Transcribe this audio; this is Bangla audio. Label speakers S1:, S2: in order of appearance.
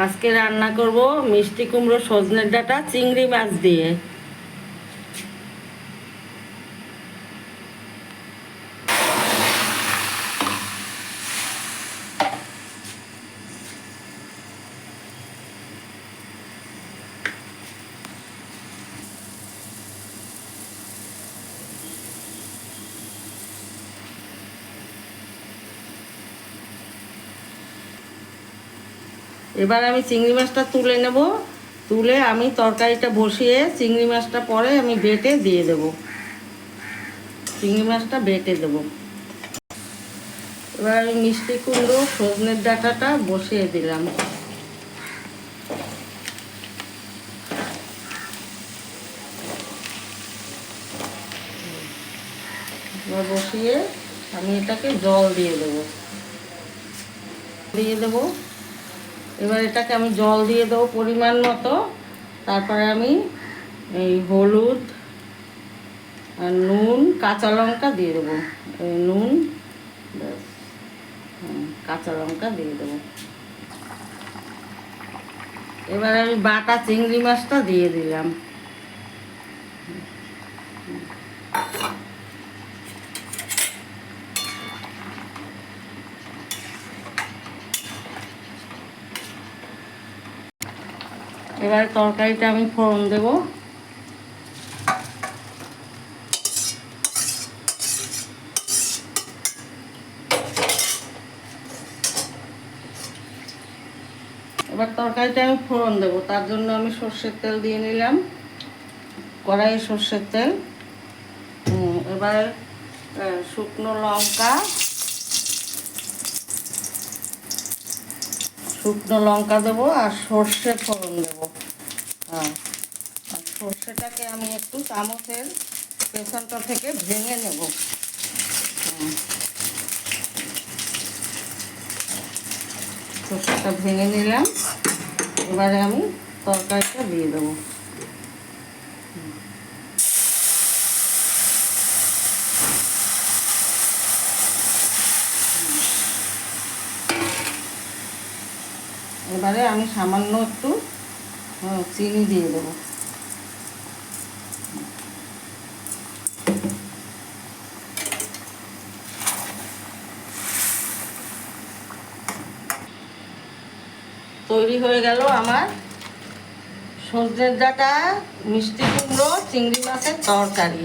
S1: আজকে রান্না করব মিষ্টি কুমড়ো সজনের ডাঁটা চিংড়ি মাছ দিয়ে। এবার আমি চিংড়ি মাছটা তুলে নেব। তুলে আমি তরকারিটা বসিয়ে চিংড়ি মাছটা পরে আমি বেটে দিয়ে দেব। চিংড়ি মাছটা বেটে দেব। এবার আমি মিষ্টি কুমড়ো সজনের ডাঁটাটা বসিয়ে দিলাম। এবার বসিয়ে আমি এটাকে জল দিয়ে দেব। এবার এটাকে আমি জল দিয়ে দেবো পরিমাণ মতো। তারপরে আমি এই হলুদ আর নুন কাঁচা লঙ্কা দিয়ে দেবো। এই নুন কাঁচা লঙ্কা দিয়ে দেবো। এবার আমি বাটা চিংড়ি মাছটা দিয়ে দিলাম। এবার তরকারিটা আমি ফোড়ন দেব। এবার তরকারিটা আমি ফোড়ন দেবো, তার জন্য আমি সর্ষের তেল দিয়ে নিলাম, কড়াইয়ে সর্ষের তেল। এবার শুকনো লঙ্কা দেবো আর সর্ষে ফোড়ন দেবো। আর সর্ষেটাকে আমি একটু চামচের পেছনটা থেকে ভেঙে নেব। সর্ষেটা ভেঙে নিলাম। এবারে আমি তরকারিটা দিয়ে দেবো। এবারে আমি সামান্য একটু চিনি দিয়ে দেবো। তৈরি হয়ে গেল আমার সজনের ডাঁটা মিষ্টি কুমড়ো চিংড়ি মাছের তরকারি।